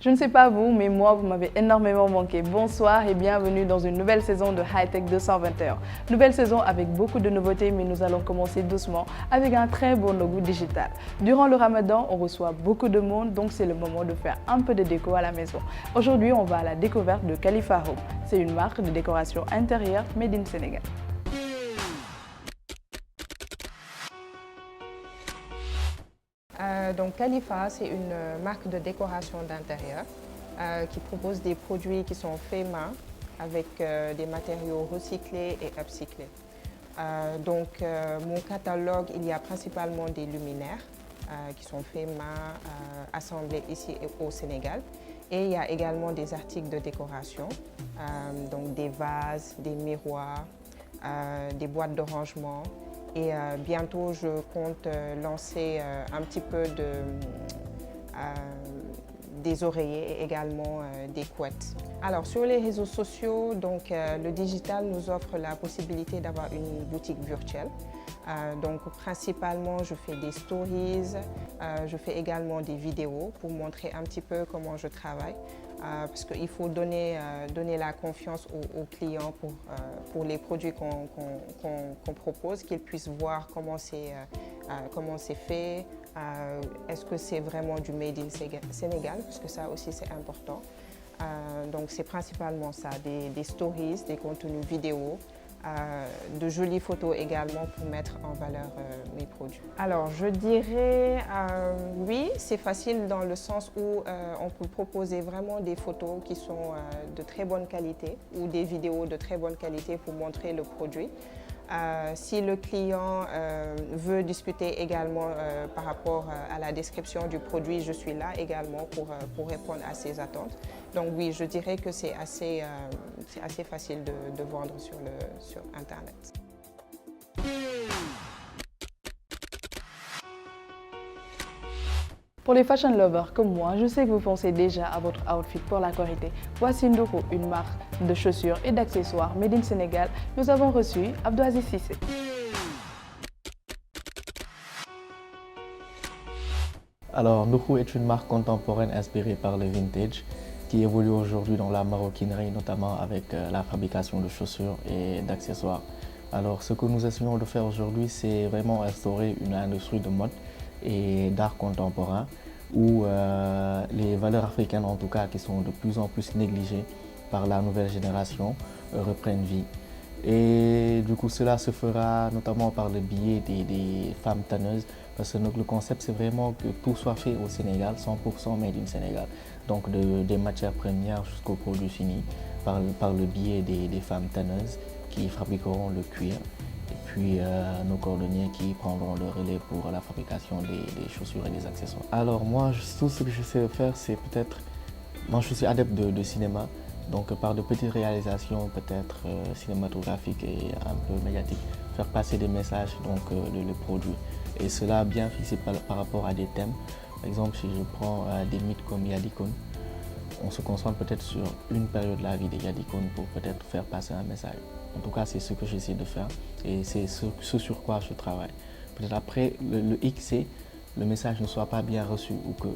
Je ne sais pas vous, mais moi, vous m'avez énormément manqué. Bonsoir et bienvenue dans une nouvelle saison de Hightech 221. Nouvelle saison avec beaucoup de nouveautés, mais nous allons commencer doucement avec un très beau logo digital. Durant le Ramadan, on reçoit beaucoup de monde, donc c'est le moment de faire un peu de déco à la maison. Aujourd'hui, on va à la découverte de Khalifa Home. C'est une marque de décoration intérieure made in Sénégal. Donc Khalifa, c'est une marque de décoration d'intérieur qui propose des produits qui sont faits main avec des matériaux recyclés et upcyclés. Mon catalogue, il y a principalement des luminaires qui sont faits main, assemblés ici au Sénégal. Et il y a également des articles de décoration, donc des vases, des miroirs, des boîtes de rangement. Et bientôt, je compte lancer un petit peu des oreillers et également des couettes. Alors, sur les réseaux sociaux, le digital nous offre la possibilité d'avoir une boutique virtuelle. Principalement, je fais des stories, je fais également des vidéos pour montrer un petit peu comment je travaille. Parce qu'il faut donner la confiance aux clients pour les produits qu'on propose, qu'ils puissent voir comment c'est fait, est-ce que c'est vraiment du Made in Sénégal, parce que ça aussi c'est important. Donc c'est principalement ça, des stories, des contenus vidéo, de jolies photos également pour mettre en valeur mes produits. Alors je dirais oui, c'est facile dans le sens où on peut proposer vraiment des photos qui sont de très bonne qualité ou des vidéos de très bonne qualité pour montrer le produit. Si le client veut discuter également par rapport à la description du produit, je suis là également pour répondre à ses attentes. Donc oui, je dirais que c'est assez facile de vendre sur Internet. Pour les fashion lovers comme moi, je sais que vous pensez déjà à votre outfit pour la Korité. Voici Ndoko, une marque de chaussures et d'accessoires made in Sénégal. Nous avons reçu Abdou Aziz Cissé. Alors, Ndoko est une marque contemporaine inspirée par le vintage qui évolue aujourd'hui dans la maroquinerie, notamment avec la fabrication de chaussures et d'accessoires. Alors, ce que nous essayons de faire aujourd'hui, c'est vraiment instaurer une industrie de mode et d'art contemporain où les valeurs africaines, en tout cas, qui sont de plus en plus négligées par la nouvelle génération, reprennent vie. Et du coup, cela se fera notamment par le biais des femmes tanneuses, parce que le concept, c'est vraiment que tout soit fait au Sénégal, 100% made in Sénégal. Donc des matières premières jusqu'au produit fini, par le biais des femmes tanneuses qui fabriqueront le cuir. Et puis nos cordonniers qui prendront le relais pour la fabrication des chaussures et des accessoires. Alors moi, tout ce que je sais faire, c'est peut-être... Moi, je suis adepte de cinéma. Donc par de petites réalisations peut-être cinématographiques et un peu médiatiques, faire passer des messages, donc le produit. Et cela bien fixé par rapport à des thèmes. Par exemple, si je prends des mythes comme Yadikon, on se concentre peut-être sur une période de la vie de Yadikon pour peut-être faire passer un message. En tout cas, c'est ce que j'essaie de faire et c'est ce sur quoi je travaille. Peut-être après, le X, c'est le message ne soit pas bien reçu ou que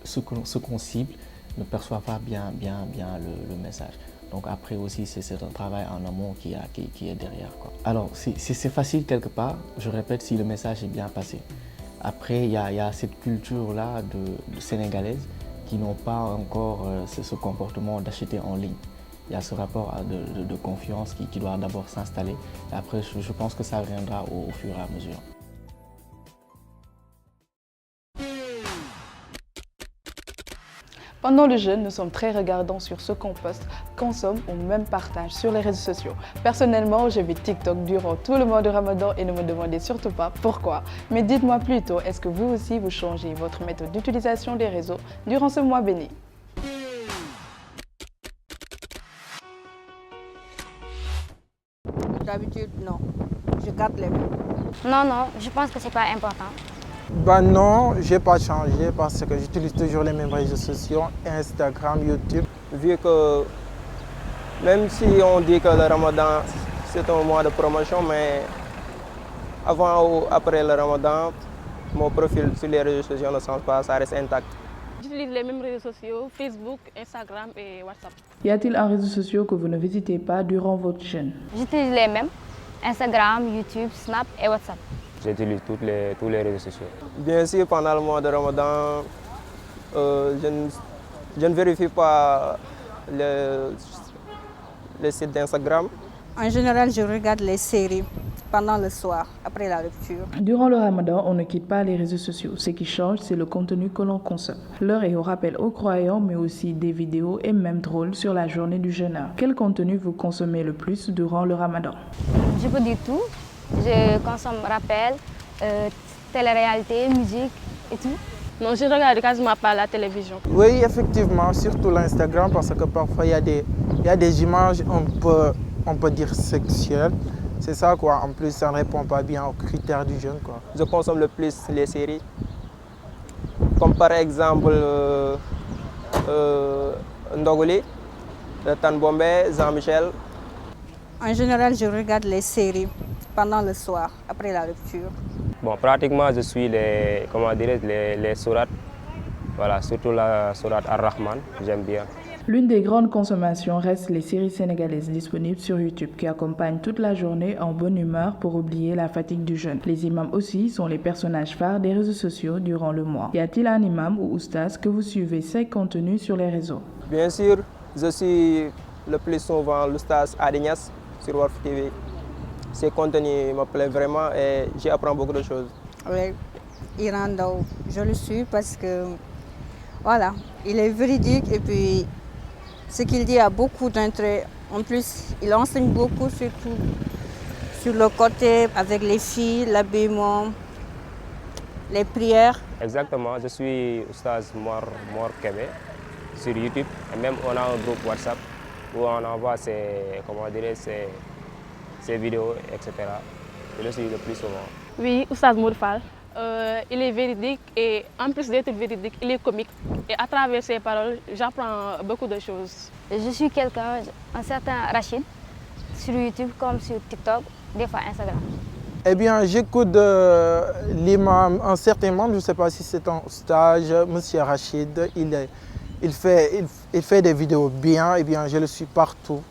ce qu'on cible ne perçoit pas bien le message. Donc après aussi, c'est un travail en amont qui est derrière, quoi. Alors, c'est facile quelque part, je répète, si le message est bien passé. Après, il y a cette culture-là de sénégalaise qui n'ont pas encore ce comportement d'acheter en ligne. Il y a ce rapport de confiance qui doit d'abord s'installer. Après, je pense que ça viendra au fur et à mesure. Pendant le jeûne, nous sommes très regardants sur ce qu'on poste, consomme ou même partage sur les réseaux sociaux. Personnellement, j'ai vu TikTok durant tout le mois de Ramadan et ne me demandez surtout pas pourquoi. Mais dites-moi plutôt, est-ce que vous aussi vous changez votre méthode d'utilisation des réseaux durant ce mois béni? D'habitude, non. Je garde les mêmes. Non, je pense que c'est pas important. Non, je n'ai pas changé parce que j'utilise toujours les mêmes réseaux sociaux, Instagram, YouTube. Vu que même si on dit que le Ramadan c'est un mois de promotion, mais avant ou après le Ramadan, mon profil sur les réseaux sociaux ne change pas, ça reste intact. J'utilise les mêmes réseaux sociaux, Facebook, Instagram et WhatsApp. Y a-t-il un réseau social que vous ne visitez pas durant votre jeûne? J'utilise les mêmes, Instagram, YouTube, Snap et WhatsApp. J'utilise tous les réseaux sociaux. Bien sûr, pendant le mois de Ramadan, je ne vérifie pas les sites d'Instagram. En général, je regarde les séries pendant le soir, après la lecture. Durant le Ramadan, on ne quitte pas les réseaux sociaux. Ce qui change, c'est le contenu que l'on consomme. L'heure est au rappel aux croyants, mais aussi des vidéos et même drôles sur la journée du jeûneur. Quel contenu vous consommez le plus durant le Ramadan? Je peux dire tout. Je consomme rappel, télé-réalité, musique et tout. Non, je ne regarde quasiment pas la télévision. Oui, effectivement, surtout l'Instagram, parce que parfois il y a des images on peut dire sexuelles. C'est ça quoi, en plus ça ne répond pas bien aux critères du jeune quoi. Je consomme le plus les séries, comme par exemple Ndogoli, Tan Bombay, Jean-Michel. En général, je regarde les séries pendant le soir, après la lecture. Bon, pratiquement, je suis les sourates, voilà, surtout la sourate Ar-Rahman, j'aime bien. L'une des grandes consommations reste les séries sénégalaises disponibles sur YouTube qui accompagnent toute la journée en bonne humeur pour oublier la fatigue du jeûne. Les imams aussi sont les personnages phares des réseaux sociaux durant le mois. Y a-t-il un imam ou oustaz que vous suivez ses contenus sur les réseaux? Bien sûr, je suis le plus souvent l'oustaz Adignas sur Warf TV. Ses contenus me plaisent vraiment et j'y apprends beaucoup de choses. Oui, Irando, je le suis parce que voilà, il est véridique et puis ce qu'il dit a beaucoup d'intérêt. En plus, il enseigne beaucoup surtout sur le côté avec les filles, l'habillement, les prières. Exactement, je suis Oustaz Mor Kébé sur YouTube et même on a un groupe WhatsApp où on envoie ses vidéos, etc. Je le suis le plus souvent. Oui, Oustaz Mourfal. Il est véridique et en plus d'être véridique, il est comique. Et à travers ses paroles, j'apprends beaucoup de choses. Je suis quelqu'un, un certain Rachid, sur YouTube comme sur TikTok, des fois Instagram. Eh bien, j'écoute l'imam, un certain membre, je ne sais pas si c'est un stage, M. Rachid, il fait des vidéos bien, eh bien, je le suis partout.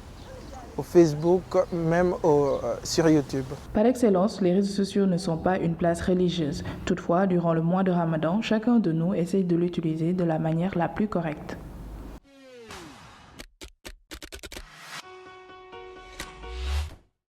Au Facebook, même sur YouTube. Par excellence, les réseaux sociaux ne sont pas une place religieuse. Toutefois, durant le mois de Ramadan, chacun de nous essaye de l'utiliser de la manière la plus correcte.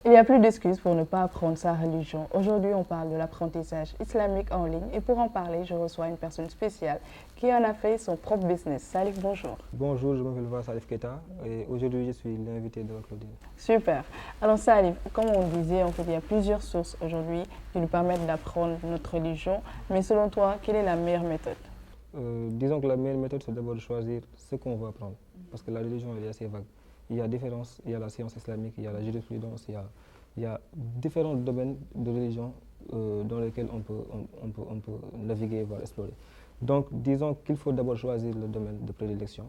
Il n'y a plus d'excuses pour ne pas apprendre sa religion. Aujourd'hui, on parle de l'apprentissage islamique en ligne et pour en parler, je reçois une personne spéciale qui en a fait son propre business. Salif, bonjour. Bonjour, je m'appelle Salif Keita et aujourd'hui je suis l'invité de Claudine. Super. Alors Salif, comme on disait, en fait, il y a plusieurs sources aujourd'hui qui nous permettent d'apprendre notre religion. Mais selon toi, quelle est la meilleure méthode? Disons que la meilleure méthode, c'est d'abord de choisir ce qu'on veut apprendre. Parce que la religion, elle est assez vague. Il y a différence, il y a la science islamique, il y a la jurisprudence, il y a différents domaines de religion dans lesquels on peut naviguer, voire explorer. Donc, disons qu'il faut d'abord choisir le domaine de prédilection.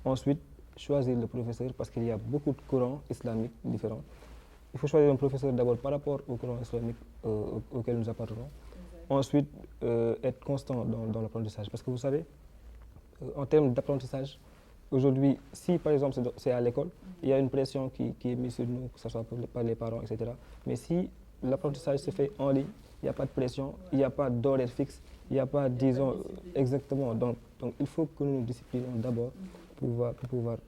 Ensuite, choisir le professeur parce qu'il y a beaucoup de courants islamiques différents. Il faut choisir un professeur d'abord par rapport au courant islamique auquel nous appartenons. Ensuite, être constant dans l'apprentissage. Parce que vous savez, en termes d'apprentissage, aujourd'hui, si par exemple c'est à l'école, il y a une pression qui est mise sur nous, que ce soit par les parents, etc. Mais si l'apprentissage se fait en ligne, il n'y a pas de pression, il n'y a pas d'horaire fixe, il n'y a pas, disons, exactement. Donc il faut que nous nous disciplinons d'abord pour pouvoir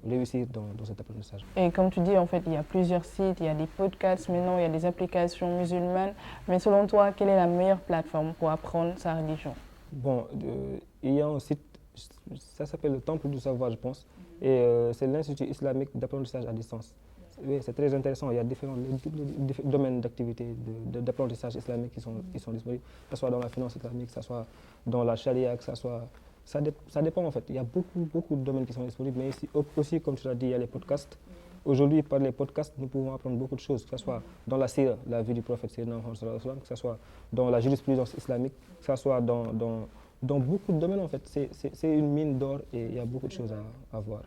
réussir dans cet apprentissage. Et comme tu dis, en fait, il y a plusieurs sites, il y a des podcasts, maintenant il y a des applications musulmanes. Mais selon toi, quelle est la meilleure plateforme pour apprendre sa religion? Bon, il y a un site, ça s'appelle le Temple du Savoir, je pense, et c'est l'Institut islamique d'apprentissage à distance. Oui, c'est très intéressant, il y a différents domaines d'activité d'apprentissage islamique qui sont disponibles, que ce soit dans la finance islamique, que ce soit dans la charia, que ce soit... Ça dépend en fait, il y a beaucoup de domaines qui sont disponibles, mais aussi, comme tu l'as dit, il y a les podcasts. Aujourd'hui, par les podcasts, nous pouvons apprendre beaucoup de choses, que ce soit dans la sira, la vie du prophète, que ce soit dans la jurisprudence islamique, que ce soit dans beaucoup de domaines en fait. C'est une mine d'or et il y a beaucoup de choses à voir.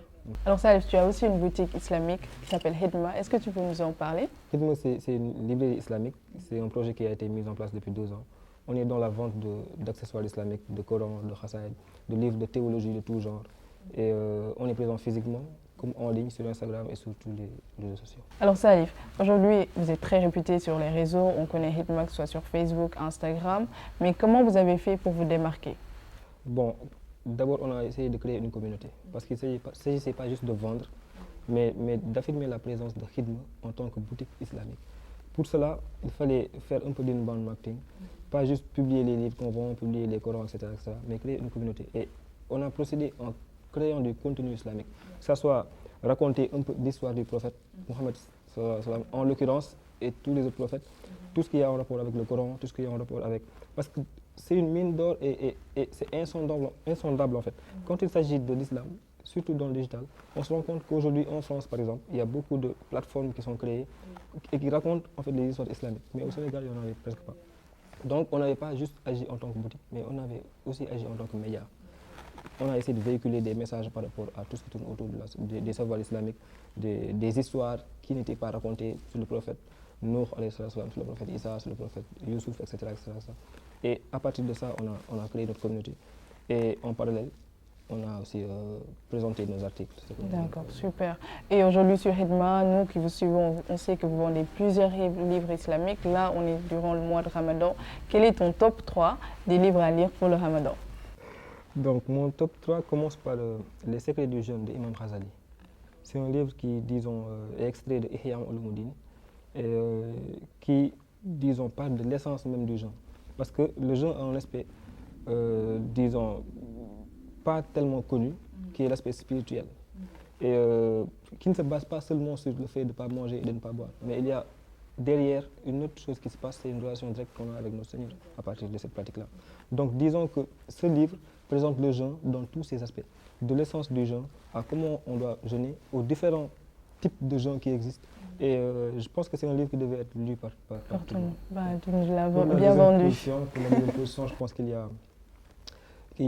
Alors Salif, tu as aussi une boutique islamique qui s'appelle Hidma. Est-ce que tu peux nous en parler? Hidma, c'est une librairie islamique. C'est un projet qui a été mis en place depuis 2 ans on est dans la vente d'accessoires islamiques, de Coran, de Khassaïd, de livres de théologie de tout genre. Et on est présent physiquement, comme en ligne, sur Instagram et sur tous les réseaux sociaux. Alors Salif, aujourd'hui vous êtes très réputé sur les réseaux, on connaît Hitmax soit sur Facebook, Instagram, mais comment vous avez fait pour vous démarquer? Bon, d'abord on a essayé de créer une communauté, parce qu'il ne s'agissait pas juste de vendre, mais d'affirmer la présence de Hitma en tant que boutique islamique. Pour cela, il fallait faire un peu d'inbound marketing, pas juste publier les livres qu'on vend, publier les Corans, etc., mais créer une communauté. Et on a procédé en créant du contenu islamique, que ce soit raconter un peu l'histoire du prophète Mohammed, en l'occurrence, et tous les autres prophètes, tout ce qui est en rapport avec le Coran, tout ce qui est en rapport avec... Parce que c'est une mine d'or et c'est insondable en fait. Quand il s'agit de l'islam, surtout dans le digital, on se rend compte qu'aujourd'hui en France par exemple, il y a beaucoup de plateformes qui sont créées et qui racontent en fait les histoires islamiques. Mais au Sénégal, il n'y en avait presque pas. Donc on n'avait pas juste agi en tant que boutique, mais on avait aussi agi en tant que média. On a essayé de véhiculer des messages par rapport à tout ce qui tourne autour des savoirs islamiques, des histoires qui n'étaient pas racontées sur le prophète Nuh, sur le prophète Issa, sur le prophète Youssouf, etc., etc. Et à partir de ça, on a créé notre communauté. Et en parallèle, on a aussi présenté nos articles. D'accord, super. Et aujourd'hui sur Hitma, nous qui vous suivons, on sait que vous vendez plusieurs livres islamiques. Là, on est durant le mois de Ramadan. Quel est ton top 3 des livres à lire pour le Ramadan? Donc, mon top 3 commence par Les secrets du jeûne de Imam Ghazali. C'est un livre qui, disons, est extrait de Ihya Ulumuddin et qui, disons, parle de l'essence même du jeûne. Parce que le jeûne a un aspect, disons, pas tellement connu, qui est l'aspect spirituel. Et qui ne se base pas seulement sur le fait de ne pas manger et de ne pas boire. Mais il y a derrière une autre chose qui se passe, c'est une relation directe qu'on a avec notre Seigneur à partir de cette pratique-là. Donc disons que ce livre présente le jeûne dans tous ses aspects. De l'essence du jeûne à comment on doit jeûner, aux différents types de jeûnes qui existent. Et je pense que c'est un livre qui devait être lu par tout le monde. Bah, tu l'as bien vendu. Pour la deuxième position, je pense qu'il y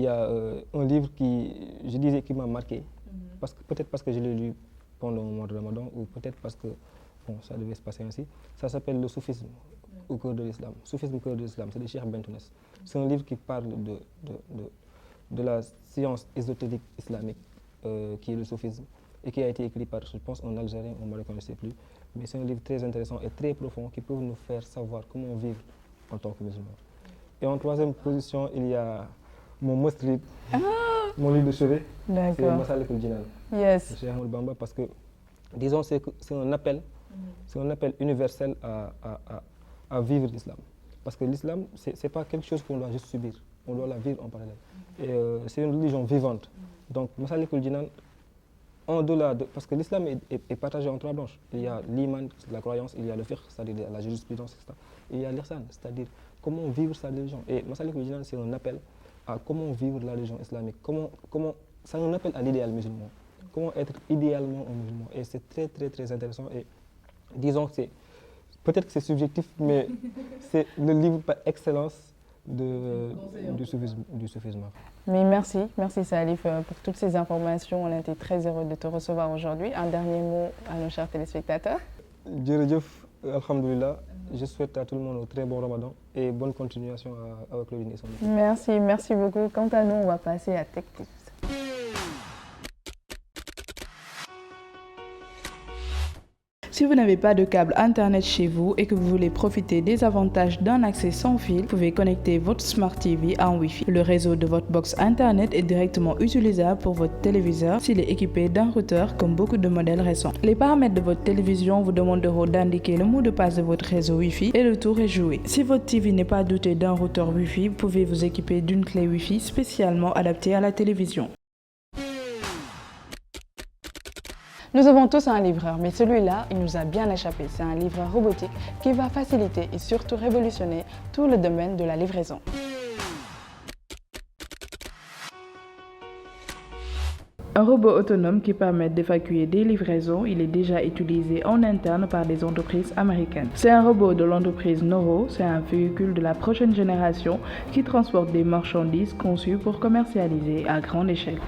a un livre qui m'a marqué. Peut-être parce que je l'ai lu pendant le mois de Ramadan ou peut-être parce que bon, ça devait se passer ainsi. Ça s'appelle Le soufisme au cœur de l'islam. Soufisme au cœur de l'islam, c'est de Cheikh Bentounes. C'est un livre qui parle de la science ésotérique islamique qui est le soufisme et qui a été écrit par, je pense, un Algérien, un Marocain, je ne sais plus. Mais c'est un livre très intéressant et très profond qui peut nous faire savoir comment vivre en tant que musulman. Et en troisième position, il y a mon must-read, mon livre de chevet, c'est Massalikul Jinan de Cheikh Ahmadou Bamba, parce que, disons, c'est un appel universel à vivre l'islam. Parce que l'islam, ce n'est pas quelque chose qu'on doit juste subir, on doit la vivre en parallèle. Et c'est une religion vivante. Donc, Massalikul Jinan, parce que l'islam est partagé en trois branches. Il y a l'iman, la croyance, il y a le fiqh, c'est-à-dire la jurisprudence, etc. Et il y a l'ihsan, c'est-à-dire comment vivre sa religion. Et Massalikul Jinan, c'est un appel à comment vivre la religion islamique. C'est un appel à l'idéal musulman. Comment être idéalement un musulman. Et c'est très, très, très intéressant. Et disons que peut-être que c'est subjectif, mais c'est le livre par excellence du soufisme. Mais merci Salif pour toutes ces informations. On a été très heureux de te recevoir aujourd'hui. Un dernier mot à nos chers téléspectateurs. Jërëjëf, alhamdoulilah. Je souhaite à tout le monde un très bon Ramadan et bonne continuation avec Claudine et son équipe. Merci beaucoup. Quant à nous, on va passer à Tech Tips. Si vous n'avez pas de câble Internet chez vous et que vous voulez profiter des avantages d'un accès sans fil, vous pouvez connecter votre Smart TV en Wi-Fi. Le réseau de votre box Internet est directement utilisable pour votre téléviseur s'il est équipé d'un routeur comme beaucoup de modèles récents. Les paramètres de votre télévision vous demanderont d'indiquer le mot de passe de votre réseau Wi-Fi et le tour est joué. Si votre TV n'est pas doté d'un routeur Wi-Fi, vous pouvez vous équiper d'une clé Wi-Fi spécialement adaptée à la télévision. Nous avons tous un livreur, mais celui-là, il nous a bien échappé. C'est un livreur robotique qui va faciliter et surtout révolutionner tout le domaine de la livraison. Un robot autonome qui permet d'effectuer des livraisons, il est déjà utilisé en interne par des entreprises américaines. C'est un robot de l'entreprise Noro, c'est un véhicule de la prochaine génération qui transporte des marchandises conçues pour commercialiser à grande échelle.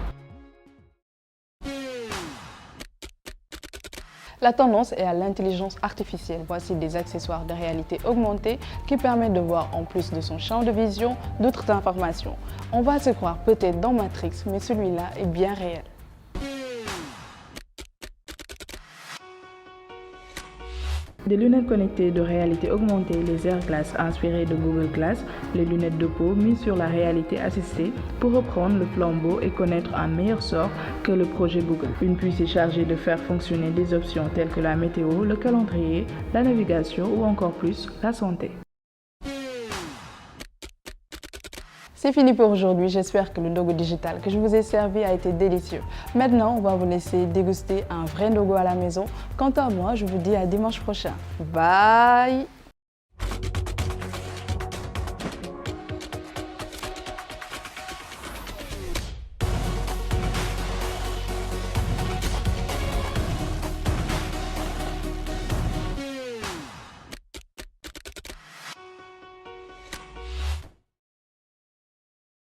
La tendance est à l'intelligence artificielle. Voici des accessoires de réalité augmentée qui permettent de voir en plus de son champ de vision d'autres informations. On va se croire peut-être dans Matrix, mais celui-là est bien réel. Des lunettes connectées de réalité augmentée, les AirGlass inspirées de Google Glass, les lunettes de peau mises sur la réalité assistée pour reprendre le flambeau et connaître un meilleur sort que le projet Google. Une puce est chargée de faire fonctionner des options telles que la météo, le calendrier, la navigation ou encore plus, la santé. C'est fini pour aujourd'hui, j'espère que le Ndogu digital que je vous ai servi a été délicieux. Maintenant, on va vous laisser déguster un vrai Ndogu à la maison. Quant à moi, je vous dis à dimanche prochain. Bye!